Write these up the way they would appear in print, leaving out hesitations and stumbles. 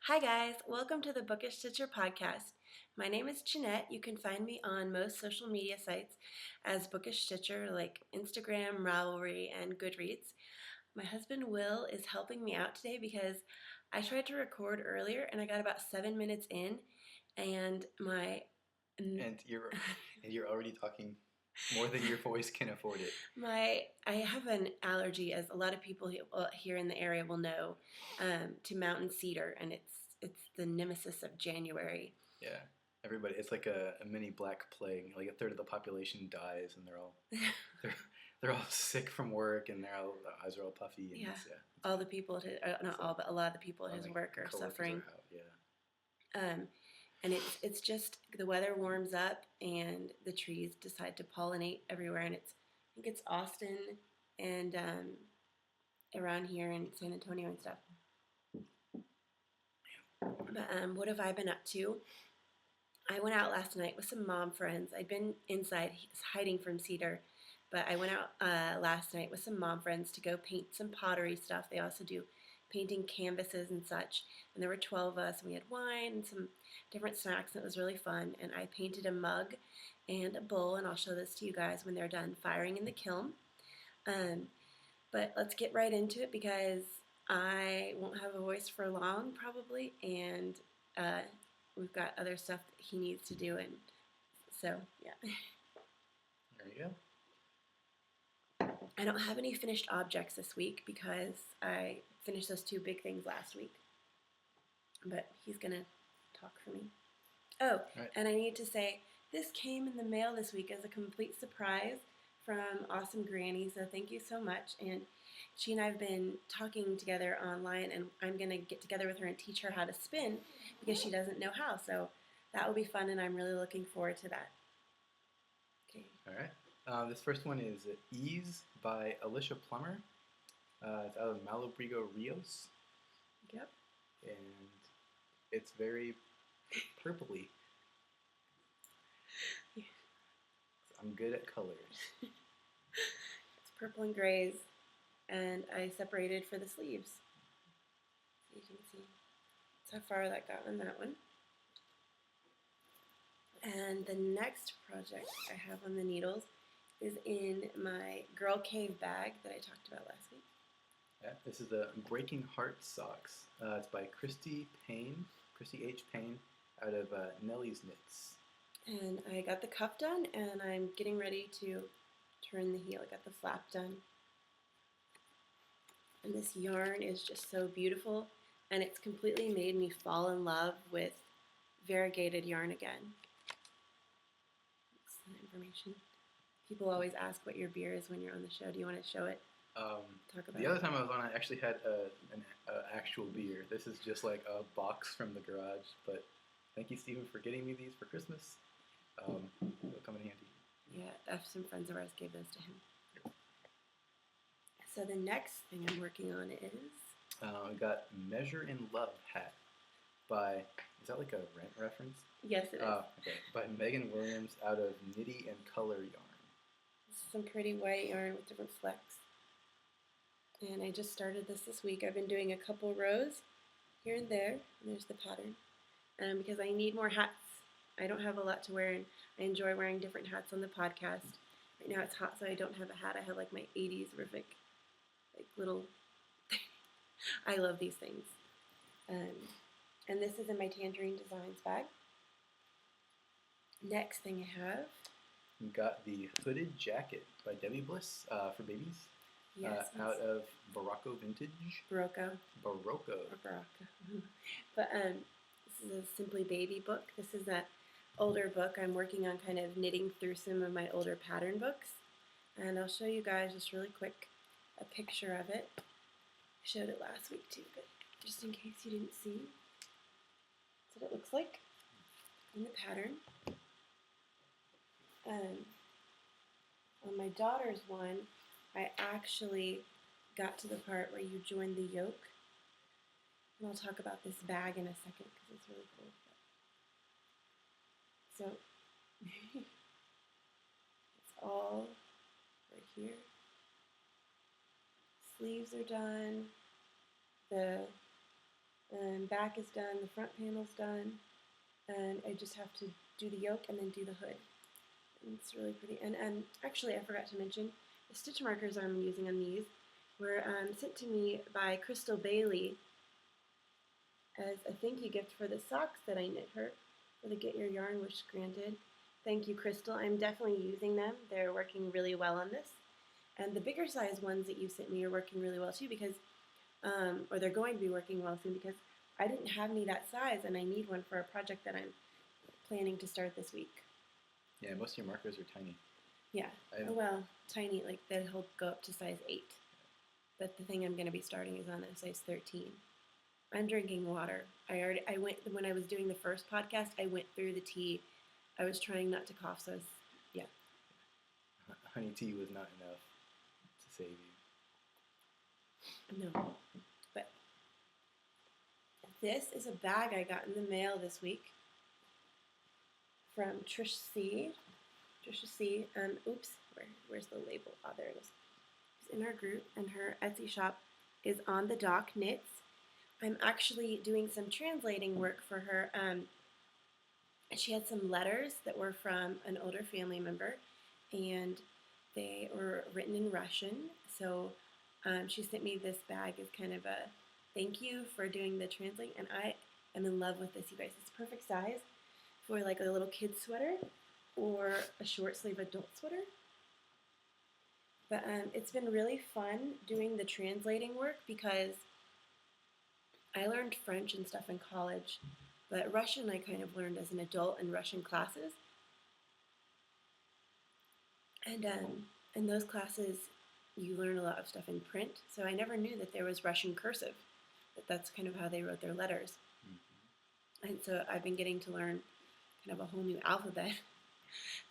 Hi guys, welcome to the BookishStitcher podcast. My name is Jeanette. You can find me on most social media sites as BookishStitcher like Instagram, Ravelry, and Goodreads. My husband Will is helping me out today because I tried to record earlier and I got about 7 minutes in and And you're already talking more than your voice can afford it. I have an allergy, as a lot of people here in the area will know, to mountain cedar, and it's the nemesis of January. Yeah, everybody. It's like a mini black plague. Like a third of the population dies, and they're all sick from work, and their eyes are all puffy. And Yeah, yeah, all the people, not all, but a lot of the people at his work are suffering. Are out, yeah. And it's just the weather warms up and the trees decide to pollinate everywhere, and I think it's Austin and around here in San Antonio and stuff. But what have I been up to? I went out last night with some mom friends. I'd been inside hiding from Cedar, but I went out last night with some mom friends to go paint some pottery stuff. They also do painting canvases and such. And there were 12 of us, and we had wine and some different snacks, and it was really fun. And I painted a mug and a bowl, and I'll show this to you guys when they're done firing in the kiln. But let's get right into it because I won't have a voice for long probably, and we've got other stuff that he needs to do, and so yeah. There you go. I don't have any finished objects this week because I finished those two big things last week, but he's gonna talk for me. Oh, right. And I need to say this came in the mail this week as a complete surprise from Awesome Granny, so thank you so much. And she and I have been talking together online, and I'm going to get together with her and teach her how to spin because she doesn't know how. So that will be fun, and I'm really looking forward to that. Okay. All right. This first one is Ease by Alicia Plummer. It's out of Malabrigo Rios. Yep. And it's very purpley. Yeah. I'm good at colors. It's purple and grays, and I separated for the sleeves. So you can see that's how far that got on that one. And the next project I have on the needles is in my Girl Cave bag that I talked about last week. Yeah, this is the Breaking Heart Socks. It's by Christy H. Payne, out of Nellie's Knits. And I got the cuff done, and I'm getting ready to turn the heel. I got the flap done. And this yarn is just so beautiful, and it's completely made me fall in love with variegated yarn again. That's the information. People always ask what your beer is when you're on the show. Do you want to show it? Talk about the other time I was on, I actually had an actual beer. This is just like a box from the garage, but thank you, Stephen, for getting me these for Christmas. They'll come in handy. Yeah, some friends of ours gave those to him. So the next thing I'm working on is... we got Measure in Love hat by... Is that like a Rent reference? Yes, it is. Okay. By Megan Williams, out of Nitty and Color yarn. This is some pretty white yarn with different flecks. And I just started this week. I've been doing a couple rows here and there. And there's the pattern. Because I need more hats. I don't have a lot to wear, and I enjoy wearing different hats on the podcast. Right now it's hot, so I don't have a hat. I have like my 80s Rivic, like little... I love these things. And this is in my Tangerine Designs bag. Next thing I have... We got the Hooded Jacket by Debbie Bliss for babies. Yes. Out of Barocco Vintage. Barocco. But this is a Simply Baby book. This is an older book. I'm working on kind of knitting through some of my older pattern books. And I'll show you guys just really quick a picture of it. I showed it last week too, but just in case you didn't see. That's what it looks like in the pattern. On my daughter's one, I actually got to the part where you join the yoke. And I'll talk about this bag in a second because it's really cool. So, it's all right here. Sleeves are done. The Back is done, the front panel's done, and I just have to do the yoke and then do the hood. And it's really pretty. And actually, I forgot to mention, the stitch markers I'm using on these were sent to me by Crystal Bailey as a thank you gift for the socks that I knit her for the Get Your Yarn Wish granted. Thank you, Crystal. I'm definitely using them. They're working really well on this. And the bigger size ones that you sent me are working really well too because, or they're going to be working well soon because I didn't have any that size and I need one for a project that I'm planning to start this week. Yeah, most of your markers are tiny. Yeah, well, tiny, like they'll go up to size 8. But the thing I'm going to be starting is on a size 13. I'm drinking water. I went, when I was doing the first podcast, I went through the tea. I was trying not to cough, so yeah. Honey tea was not enough to save you. No, but this is a bag I got in the mail this week from Trish C. Trisha C. Oops, where's the label? Oh, there it is. It's in our group, and her Etsy shop is On the Dock Knits. I'm actually doing some translating work for her. She had some letters that were from an older family member, and they were written in Russian. So she sent me this bag as kind of a thank you for doing the translating, and I am in love with this, you guys. It's perfect size for like a little kid sweater or a short sleeve adult sweater. But it's been really fun doing the translating work because I learned French and stuff in college, but Russian I kind of learned as an adult in Russian classes. And in those classes, you learn a lot of stuff in print, so I never knew that there was Russian cursive, that's kind of how they wrote their letters. Mm-hmm. And so I've been getting to learn kind of a whole new alphabet.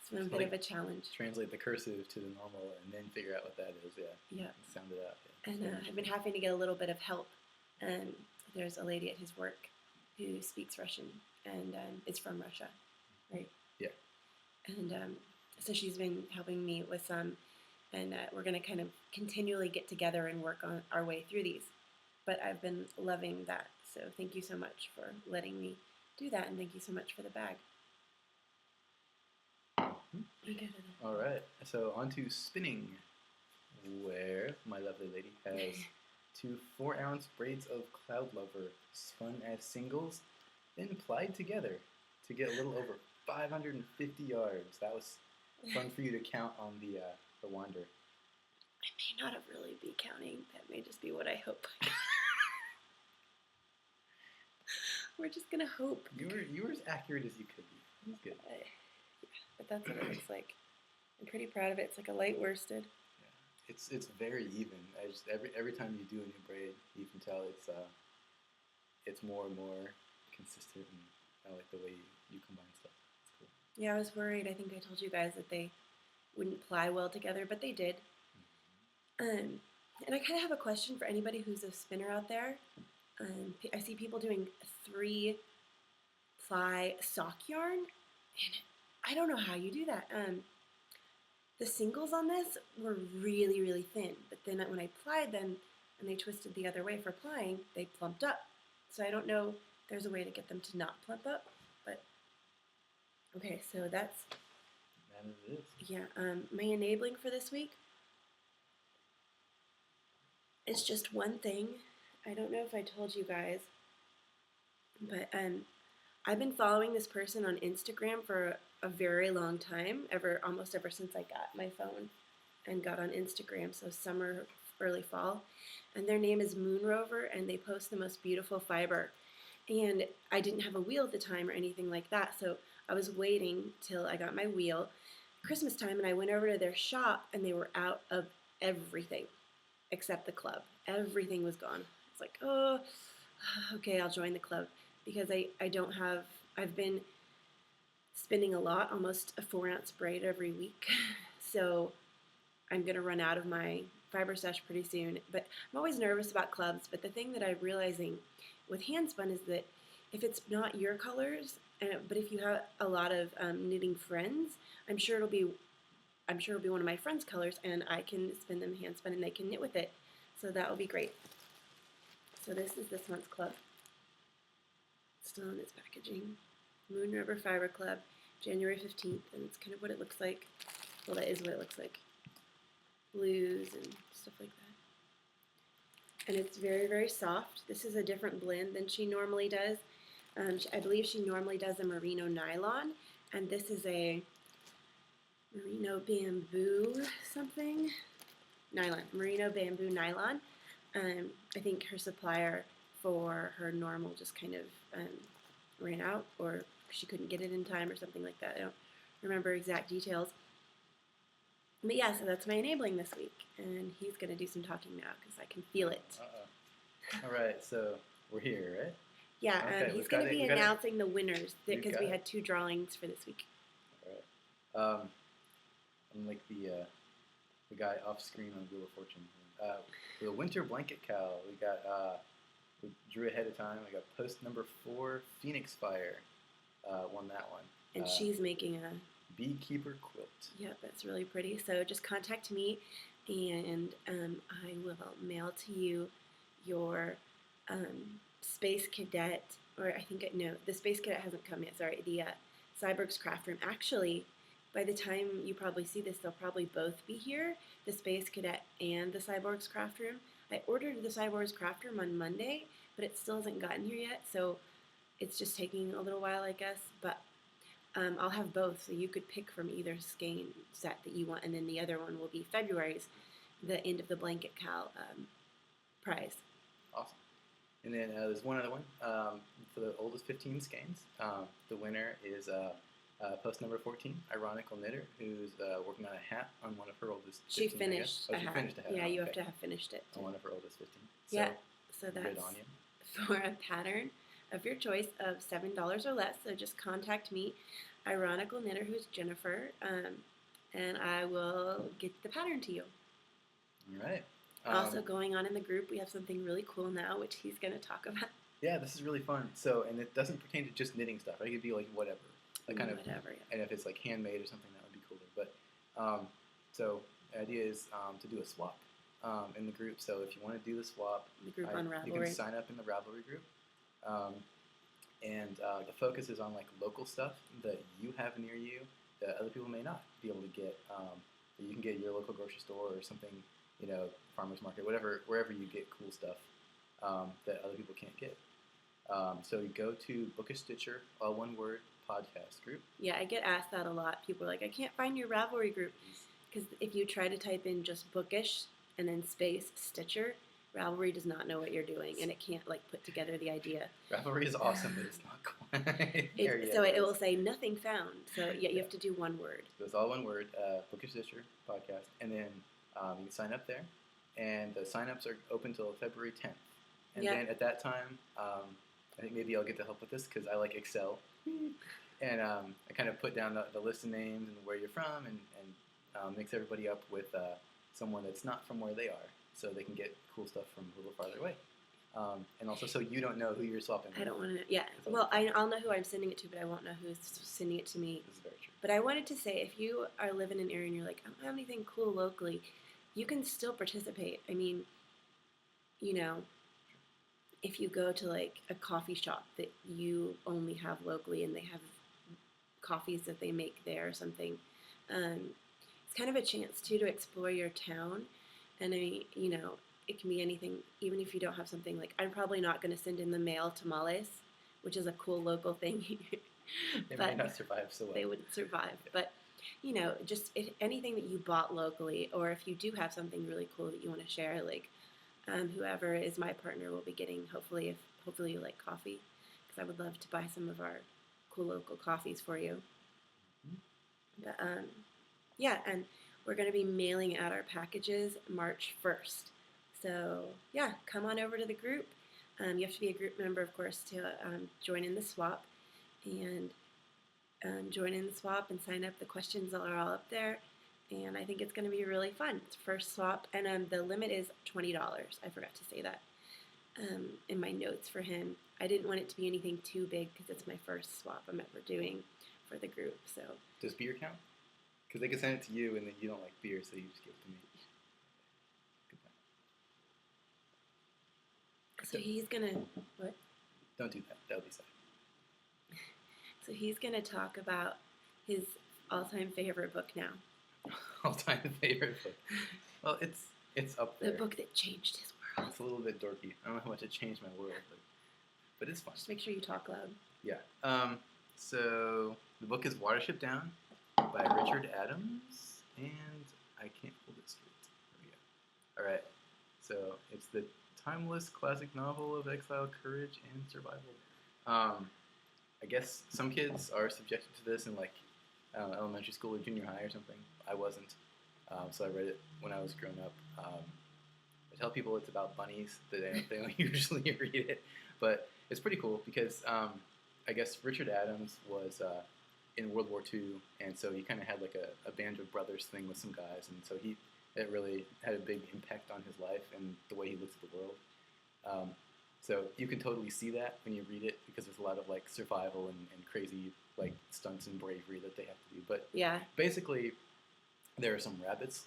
It's been a bit of a challenge. Translate the cursive to the normal and then figure out what that is, Yeah. Sound it out. Yeah. And I've been having to get a little bit of help. There's a lady at his work who speaks Russian and is from Russia, right? Yeah. And so she's been helping me with some, and we're going to kind of continually get together and work on our way through these. But I've been loving that, so thank you so much for letting me do that, and thank you so much for the bag. All right, so on to spinning, where my lovely lady has 2 4-ounce braids of Cloud Lover spun as singles, then plied together to get a little over 550 yards. That was fun for you to count on the winder. I may not have really be counting. That may just be what I hope. We're just gonna hope. You were as accurate as you could be. It was good. Yeah, but that's what it looks like. I'm pretty proud of it. It's like a light worsted. Yeah, it's very even. Every time you do a new braid, you can tell it's more and more consistent, and I like the way you combine stuff. It's cool. Yeah, I was worried. I think I told you guys that they wouldn't ply well together, but they did. Mm-hmm. And I kind of have a question for anybody who's a spinner out there. I see people doing 3-ply sock yarn, and I don't know how you do that. The singles on this were really, really thin, but then when I plied them and they twisted the other way for plying, they plumped up. So I don't know if there's a way to get them to not plump up, but okay, so that's... That is it. Yeah, my enabling for this week is just one thing. I don't know if I told you guys, but I've been following this person on Instagram for a very long time, almost ever since I got my phone and got on Instagram, so summer, early fall. And their name is Moon Rover, and they post the most beautiful fiber. And I didn't have a wheel at the time or anything like that, so I was waiting till I got my wheel Christmas time, and I went over to their shop, and they were out of everything except the club. Everything was gone. It's like, oh, okay, I'll join the club, because I've been spinning a lot, almost a 4-ounce braid every week, so I'm going to run out of my fiber stash pretty soon. But I'm always nervous about clubs, but the thing that I'm realizing with hand spun is that if it's not your colors, but if you have a lot of knitting friends, I'm sure it'll be one of my friends' colors, and I can spin them hand spun, and they can knit with it. So that will be great. So this is this month's club. still in its packaging. Moon River Fiber Club, January 15th, and it's kind of what it looks like. Well, that is what it looks like. Blues and stuff like that. And it's very, very soft. This is a different blend than she normally does. I believe she normally does a merino nylon, and this is a merino bamboo something. Nylon, merino bamboo nylon. I think her supplier for her normal just kind of ran out, or she couldn't get it in time or something like that. I don't remember exact details. But yeah, so that's my enabling this week, and he's going to do some talking now because I can feel it. All right, so we're here, right? Yeah, okay, he's going to be announcing the winners because we had 2 drawings for this week. All right. I'm like the guy off screen on Wheel of Fortune. The Winter Blanket Cow, we drew ahead of time. We got post number 4, Phoenix Fire, won that one. And she's making a beekeeper quilt. Yep, that's really pretty. So just contact me, and I will mail to you your Space Cadet, or I think, no, the Space Cadet hasn't come yet, sorry, the Cyborg's Craft Room. Actually, by the time you probably see this, they'll probably both be here, the Space Cadet and the Cyborg's Craft Room. I ordered the Cyborg's Craft Room on Monday, but it still hasn't gotten here yet, so it's just taking a little while, I guess, but I'll have both, so you could pick from either skein set that you want, and then the other one will be February's, the End of the Blanket Cow prize. Awesome. And then there's one other one for the oldest 15 skeins. The winner is post number 14, Ironical Knitter, who's working on a hat on one of her oldest 15. She finished a hat. Finished a hat. Yeah, you have to have finished it. On one of her oldest 15. So, yeah, so that's good on you. For a pattern of your choice of $7 or less. So just contact me, Ironical Knitter, who's Jennifer, and I will get the pattern to you. All right. Also going on in the group, we have something really cool now, which he's going to talk about. Yeah, this is really fun. So, and it doesn't pertain to just knitting stuff. It could be like whatever. Like kind whatever, of, yeah. And if it's like handmade or something, that would be cooler. But so the idea is to do a swap in the group. So if you want to do the swap, the group on Ravelry, you can sign up in the Ravelry group. And the focus is on like local stuff that you have near you that other people may not be able to get. That you can get at your local grocery store or something, you know, farmer's market, whatever, wherever you get cool stuff that other people can't get. So you go to BookishStitcher, all one word, podcast group. Yeah, I get asked that a lot. People are like, I can't find your Ravelry group. Because if you try to type in just Bookish and then space Stitcher, Ravelry does not know what you're doing, and it can't like put together the idea. Ravelry is awesome, but it's not quite there yet. So it will say nothing found. So yeah, you have to do one word. So it's all one word, BookishStitcher podcast, and then you can sign up there, and the sign-ups are open until February 10th. And then at that time, I think maybe I'll get to help with this because I like Excel, and I kind of put down the list of names and where you're from, and mix everybody up with someone that's not from where they are, so they can get cool stuff from a little farther away. And also, so you don't know who you're swapping with. I don't want to know. Yeah. Well, I'll know who I'm sending it to, but I won't know who's sending it to me. This is very true. But I wanted to say, if you are living in an area and you're like, I don't have anything cool locally, you can still participate. I mean, you know, if you go to like a coffee shop that you only have locally and they have coffees that they make there or something, it's kind of a chance too to explore your town. And I mean, you know, it can be anything, even if you don't have something like, I'm probably not going to send in the mail tamales, which is a cool local thing. They may not survive so well. They wouldn't survive. But, you know, just anything that you bought locally, or if you do have something really cool that you want to share, like whoever is my partner will be getting, hopefully you like coffee, because I would love to buy some of our cool local coffees for you. But, yeah, and we're going to be mailing out our packages March 1st. So, yeah, come on over to the group. You have to be a group member, of course, to join in the swap. And join in the swap and sign up. The questions are all up there. And I think it's going to be really fun. It's first swap. And the limit is $20. I forgot to say that in my notes for him. I didn't want it to be anything too big because it's my first swap I'm ever doing for the group. So does beer count? Because they can send it to you and then you don't like beer, so you just give it to me. So he's gonna what? Don't do that. That would be sad. So he's going to talk about his all-time favorite book now. All-time favorite book. Well, it's up there. The book that changed his world. It's a little bit dorky. I don't know how much it changed my world, but it's fun. Just make sure you talk loud. Yeah. So the book is Watership Down by Richard Adams, and I can't hold it straight. There we go. All right. So it's the timeless classic novel of exile, courage, and survival. I guess some kids are subjected to this in like elementary school or junior high or something. I wasn't, so I read it when I was growing up. I tell people it's about bunnies. They don't usually read it, but it's pretty cool because I guess Richard Adams was in World War II, and so he kind of had like a Band of Brothers thing with some guys, and so it really had a big impact on his life and the way he looks at the world. So you can totally see that when you read it because there's a lot of like survival and crazy like stunts and bravery that they have to do. But yeah, basically, there are some rabbits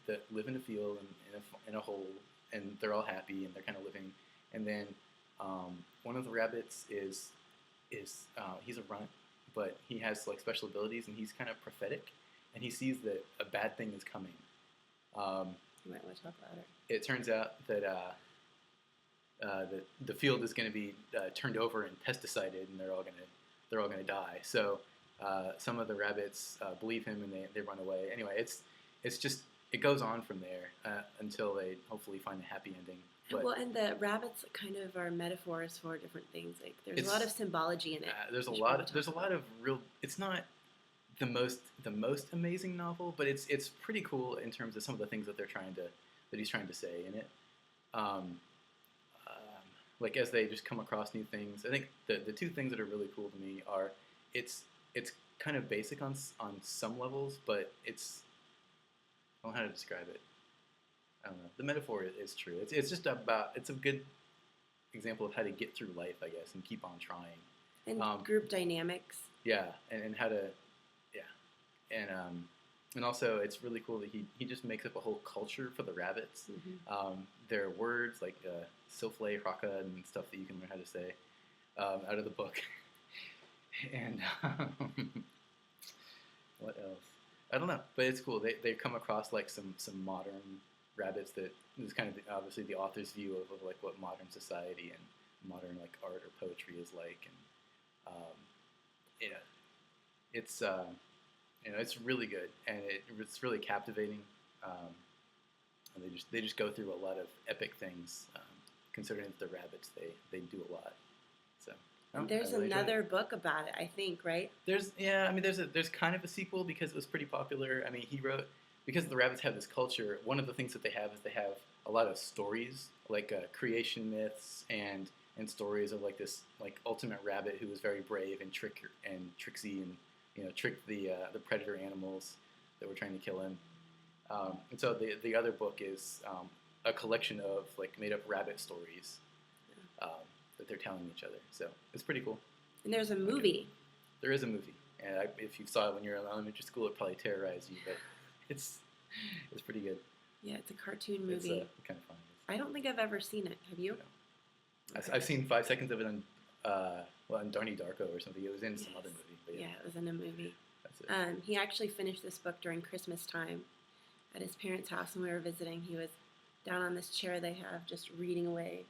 that live in a field and in a hole, and they're all happy and they're kind of living. And then one of the rabbits is he's a runt, but he has like special abilities and he's kind of prophetic, and he sees that a bad thing is coming. You might want to talk louder. It turns out that the field is going to be turned over and pesticided, and they're all going to die. So some of the rabbits believe him, and they run away. Anyway, it's just it goes on from there until they hopefully find a happy ending. But well, and the rabbits kind of are metaphors for different things. Like there's a lot of symbology in it. There's a lot of real. It's not the most amazing novel, but it's pretty cool in terms of some of the things that he's trying to say in it. Like as they just come across new things. I think the two things that are really cool to me are it's kind of basic on some levels, but it's I don't know how to describe it. I don't know. The metaphor is true. It's just about it's a good example of how to get through life, I guess, and keep on trying. And group dynamics. Yeah, and how to and also it's really cool that he just makes up a whole culture for the rabbits. Mm-hmm. There are words like souffle, raka, and stuff that you can learn how to say out of the book. And what else? I don't know, but it's cool. They come across like some modern rabbits that is kind of obviously the author's view of like what modern society and modern like art or poetry is like, and it's it's really good, and it's really captivating. And they just go through a lot of epic things, considering that the rabbits they do a lot. So there's another book about it, I think, right? There's kind of a sequel because it was pretty popular. I mean, he wrote because the rabbits have this culture. One of the things that they have is they have a lot of stories, like creation myths and stories of like this like ultimate rabbit who was very brave and tricksy and tricked the predator animals that were trying to kill him. And so the other book is a collection of like made up rabbit stories that they're telling each other. So it's pretty cool. And there's a movie. There is a movie, and if you saw it when you were in elementary school, it probably terrorized you, but it's pretty good. Yeah, it's a cartoon movie. It's kind of fun. I don't think I've ever seen it. Have you? No. Okay. I've seen 5 seconds of it on Donnie Darko or something. It was in some other movie. But yeah, it was in a movie. That's it. He actually finished this book during Christmas time at his parents' house when we were visiting. He was down on this chair they have, just reading away,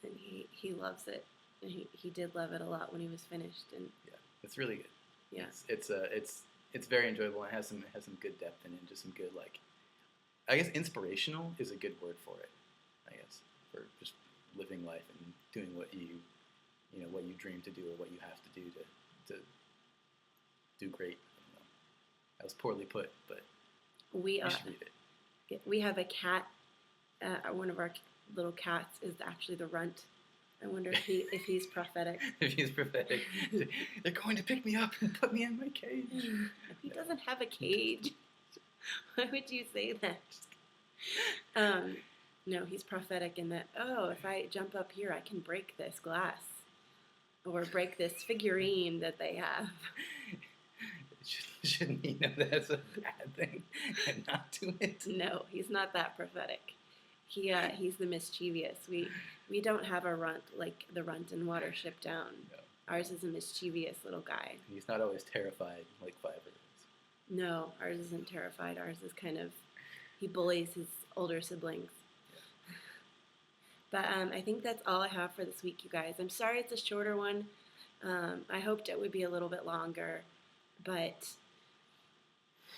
and he loves it. And he did love it a lot when he was finished. And yeah, it's really good. Yeah, it's very enjoyable and has some good depth in it, and just some good like, I guess inspirational is a good word for it. I guess for just living life and doing what you dream to do or what you have to do to do great. I don't know. That was poorly put, but you should read it. We have a cat. One of our little cats is actually the runt. I wonder if he's prophetic. If he's prophetic, they're going to pick me up and put me in my cage. He doesn't have a cage. Why would you say that? No, he's prophetic in that. Oh, if I jump up here, I can break this glass, or break this figurine that they have. Shouldn't he know that's a bad thing and not do it? No, he's not that prophetic. He's the mischievous. We don't have a runt like the runt in Watership Down. Ours is a mischievous little guy. He's not always terrified like Fiverr is. No, ours isn't terrified. Ours is kind of, he bullies his older siblings. But I think that's all I have for this week, you guys. I'm sorry it's a shorter one. I hoped it would be a little bit longer, but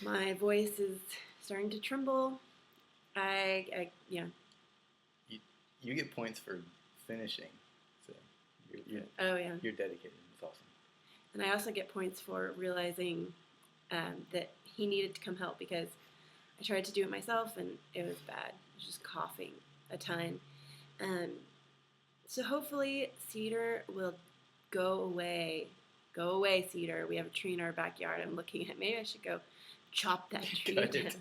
my voice is starting to tremble. Yeah. You get points for finishing, so Oh yeah. You're dedicated. It's awesome. And I also get points for realizing that he needed to come help because I tried to do it myself and it was bad. I was just coughing a ton. So hopefully Cedar will go away. Go away, Cedar. We have a tree in our backyard. I'm looking at. Maybe I should go chop that tree down.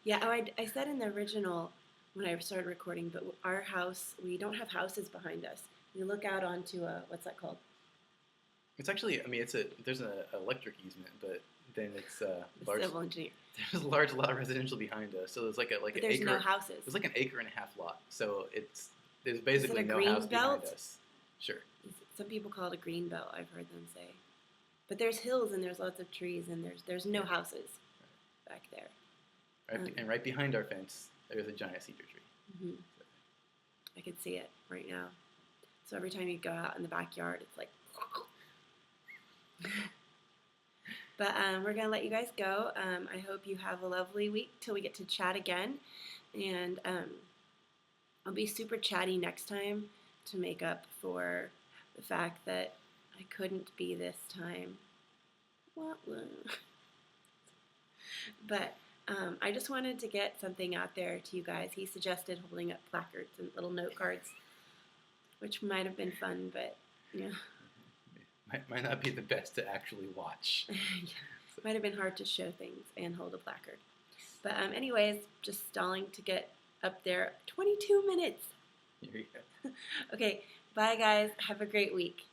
Yeah. Oh, I said in the original when I started recording, but our house, we don't have houses behind us. We look out onto a, what's that called? It's actually, I mean, there's an electric easement, but then it's large. Civil engineer. There's a large lot of residential behind us, so there's like but an there's acre. No houses. There's like an acre and a half lot, so there's basically no green house belt? behind us. Sure. Some people call it a green belt. I've heard them say, but there's hills and there's lots of trees and there's no houses back there. Right, and right behind our fence, there's a giant cedar tree. Mm-hmm. I can see it right now. So every time you go out in the backyard, it's like. But we're going to let you guys go. I hope you have a lovely week till we get to chat again. And I'll be super chatty next time to make up for the fact that I couldn't be this time. But I just wanted to get something out there to you guys. He suggested holding up placards and little note cards, which might have been fun, but yeah. Might not be the best to actually watch. Yeah. Might have been hard to show things and hold a placard. But anyways, just stalling to get up there. 22 minutes. Here you go. Okay, bye guys. Have a great week.